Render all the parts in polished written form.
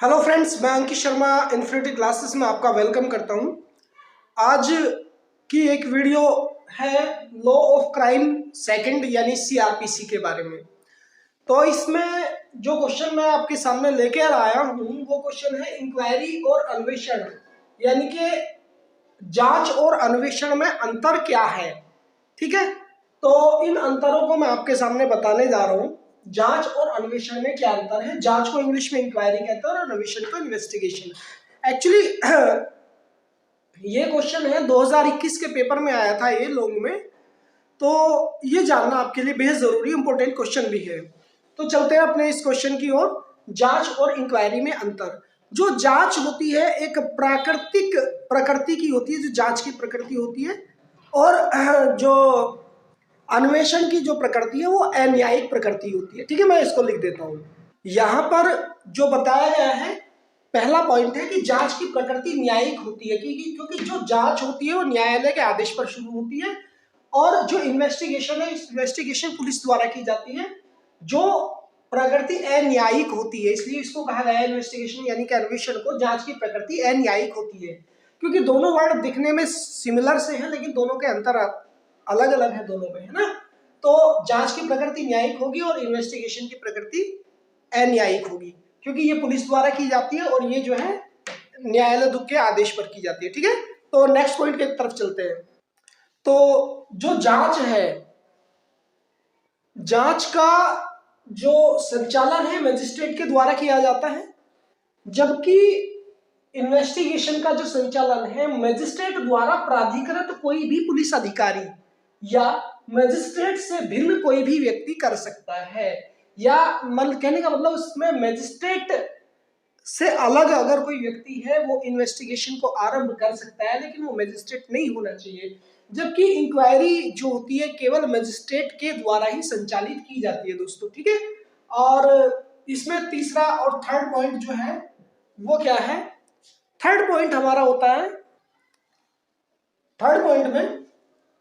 Hello friends, मैं Ankit Sharma infinity classes में आपका वेलकम करता हूं। आज की एक वीडियो है लॉ ऑफ क्राइम सेकंड यानी सीआरपीसी के बारे में। तो इसमें जो क्वेश्चन मैं आपके सामने लेकर आया हूं वो क्वेश्चन है इंक्वायरी और अन्वेषण, यानी कि जांच और अन्वेषण में अंतर क्या है। ठीक है, तो इन अंतरों को मैं आपके सामने बताने जा रहा हूं। जांच और अन्वेषण में क्या अंतर है। जांच को इंग्लिश में इंक्वायरी कहते हैं और अन्वेषण को इन्वेस्टिगेशन। एक्चुअली ये क्वेश्चन है 2021 के पेपर में आया था ये लॉन्ग में, तो ये जानना आपके लिए बेहद जरूरी इंपॉर्टेंट क्वेश्चन भी है। तो चलते हैं अपने इस क्वेश्चन की ओर। जांच और इंक्वायरी में अंतर। जो जांच होती है एक प्राकृतिक प्रकृति की होती है, जो जांच की प्रकृति होती है, और जो अन्वेषण की जो प्रकृति है वो अन्यायिक प्रकृति होती है। ठीक है, मैं इसको लिख देता हूं। यहां पर जो बताया गया है, पहला पॉइंट है कि जांच की प्रकृति न्यायिक होती है, क्योंकि जो जांच होती है वो न्यायालय के आदेश पर शुरू होती है, और जो इन्वेस्टिगेशन है इन्वेस्टिगेशन पुलिस द्वारा की जाती है, जो प्रकृति अन्यायिक होती है। इसलिए इसको कहा गया है इन्वेस्टिगेशन यानी कि अन्वेषण को जांच की प्रकृति अन्यायिक होती है, क्योंकि दोनों वर्ड दिखने में सिमिलर से हैं लेकिन दोनों के अंतर अलग अलग है दोनों में, है ना। तो जांच की प्रकृति न्यायिक होगी और इन्वेस्टिगेशन की प्रकृति अन्यायिक होगी, क्योंकि ये पुलिस द्वारा की जाती है और ये जो है न्यायालय के आदेश पर की जाती है। ठीक है, तो नेक्स्ट पॉइंट की तरफ चलते हैं। तो जो जांच है, जांच का जो संचालन है मजिस्ट्रेट के द्वारा किया जाता है, जबकि इन्वेस्टिगेशन का जो संचालन है मजिस्ट्रेट द्वारा प्राधिकृत कोई भी पुलिस अधिकारी या मजिस्ट्रेट से भिन्न कोई भी व्यक्ति कर सकता है। या कहने का मतलब उसमें मजिस्ट्रेट से अलग अगर कोई व्यक्ति है वो इन्वेस्टिगेशन को आरंभ कर सकता है, लेकिन वो मजिस्ट्रेट नहीं होना चाहिए। जबकि इंक्वायरी जो होती है केवल मजिस्ट्रेट के द्वारा ही संचालित की जाती है दोस्तों। ठीक है, और इसमें तीसरा और थर्ड पॉइंट जो है वो क्या है। थर्ड पॉइंट हमारा होता है, थर्ड पॉइंट में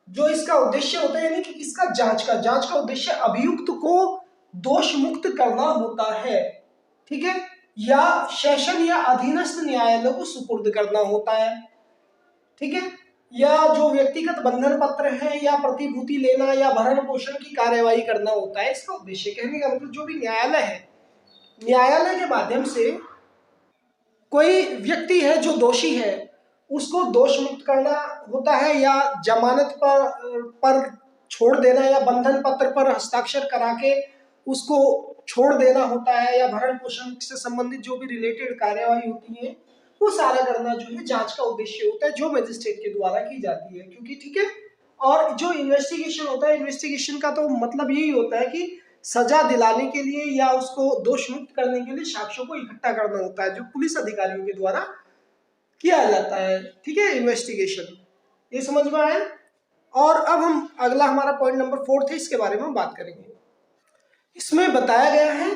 जो इसका उद्देश्य होता है, यानी कि इसका जांच का उद्देश्य अभियुक्त को दोष मुक्त करना होता है। ठीक है, या सेशन या अधीनस्थ न्यायालय को सुपुर्द करना होता है। ठीक है, या जो व्यक्तिगत बंधन पत्र है या प्रतिभूति लेना या भरण पोषण की कार्यवाही करना होता है। इसका उद्देश्य कहने का मतलब जो भी न्यायालय है, न्यायालय के माध्यम से कोई व्यक्ति है जो दोषी है उसको दोष मुक्त करना होता है, या जमानत पर छोड़ देना, या बंधन पत्र पर हस्ताक्षर करा के उसको छोड़ देना होता है, या भरण पोषण से संबंधित जो भी रिलेटेड कार्यवाही होती है वो सारा करना जो है जांच का उद्देश्य होता है, जो मजिस्ट्रेट के द्वारा की जाती है। क्योंकि ठीक है, और जो इन्वेस्टिगेशन होता है, इन्वेस्टिगेशन का तो मतलब यही होता है कि सजा दिलाने के लिए या उसको दोष मुक्त करने के लिए साक्ष्यों को इकट्ठा करना होता है, जो पुलिस अधिकारियों के द्वारा किया जाता है। ठीक है, इन्वेस्टिगेशन ये समझ में आया। और अब हम अगला हमारा पॉइंट नंबर 4 है, इसके बारे में बात करेंगे। इसमें बताया गया है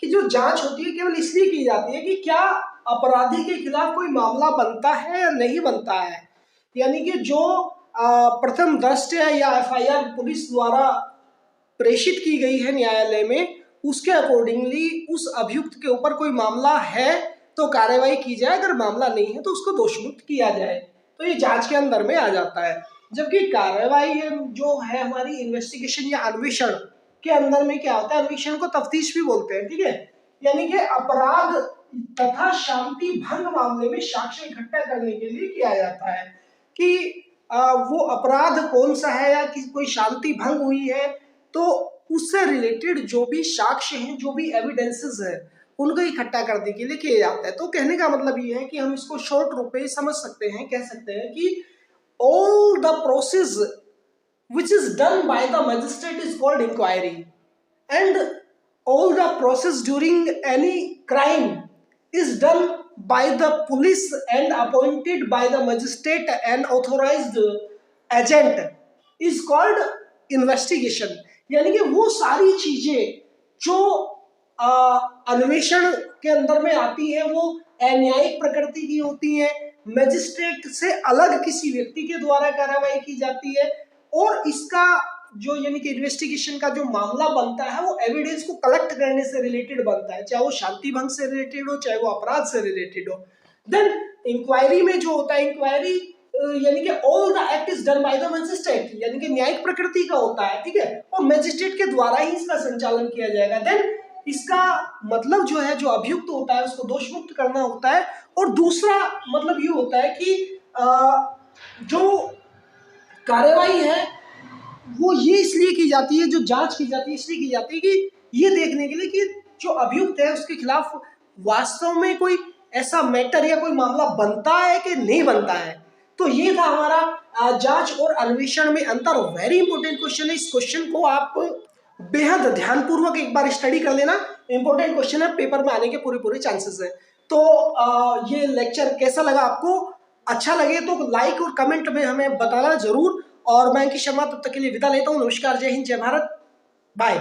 कि जो जांच होती है केवल इसलिए की जाती है कि क्या अपराधी के खिलाफ कोई मामला बनता है या नहीं बनता है, यानी कि जो प्रथम दृष्टया या एफआईआर पुलिस द्वारा प्रेषित की गई है न्यायालय में, उसके अकॉर्डिंगली उस अभियुक्त के ऊपर कोई मामला है तो कार्यवाही की जाए, अगर मामला नहीं है तो उसको दोषमुक्त किया जाए। तो ये जांच के अंदर में आ जाता है। जबकि कार्यवाही जो है हमारी इन्वेस्टिगेशन या अन्वेषण के अंदर में क्या होता है, अन्वेषण को तफ्तीश भी बोलते हैं। ठीक है, यानी कि अपराध तथा शांति भंग मामले में साक्ष्य इकट्ठा करने के लिए किया जाता है कि वो अपराध कौन सा है या कि कोई शांति भंग हुई है, तो उससे रिलेटेड जो भी साक्ष्य हैं, जो भी एविडेंसेस है, उनको इकट्ठा करने के लिए किया जाता है। तो कहने का मतलब ये है कि हम इसको शॉर्ट रूप में समझ सकते हैं, कह सकते हैं कि all the process which is done by the magistrate is called inquiry, and all the process during any crime is done by the police and appointed by the magistrate and authorized agent is called investigation। यानी कि वो सारी चीजें जो अन्वेषण के अंदर में आती है वो अन्यायिक प्रकृति की होती है, मजिस्ट्रेट से अलग किसी व्यक्ति के द्वारा कार्रवाई की जाती है, और इसका जो यानी कि इन्वेस्टिगेशन का जो मामला बनता है वो एविडेंस को कलेक्ट करने से रिलेटेड बनता है, चाहे वो शांति भंग से रिलेटेड हो चाहे वो अपराध से रिलेटेड हो। देन इंक्वायरी में जो होता है, इंक्वायरी यानी कि all the act is done by the magistrate, यानी कि न्यायिक प्रकृति का होता है, ठीक है, और मजिस्ट्रेट के द्वारा ही इसका संचालन किया जाएगा। देन इसका मतलब जो है, जो अभियुक्त होता है उसको दोष मुक्त करना होता है। और दूसरा मतलब ये होता है कि जो कार्यवाही है वो ये इसलिए की जाती है, जो जांच की जाती है इसलिए की जाती है कि ये देखने के लिए कि जो अभियुक्त है उसके खिलाफ वास्तव में कोई ऐसा मैटर या कोई मामला बनता है कि नहीं बनता है। तो ये था हमारा जांच और अन्वेषण में अंतर। वेरी इंपॉर्टेंट क्वेश्चन है, इस क्वेश्चन को आप बेहद ध्यानपूर्वक एक बार स्टडी कर लेना, इंपॉर्टेंट क्वेश्चन है, पेपर में आने के पूरे चांसेस है। तो ये लेक्चर कैसा लगा आपको? अच्छा लगे तो लाइक और कमेंट में हमें बताना जरूर। और मैं अंकित शर्मा तब तक के लिए विदा लेता हूँ। नमस्कार, जय हिंद, जय भारत, बाय।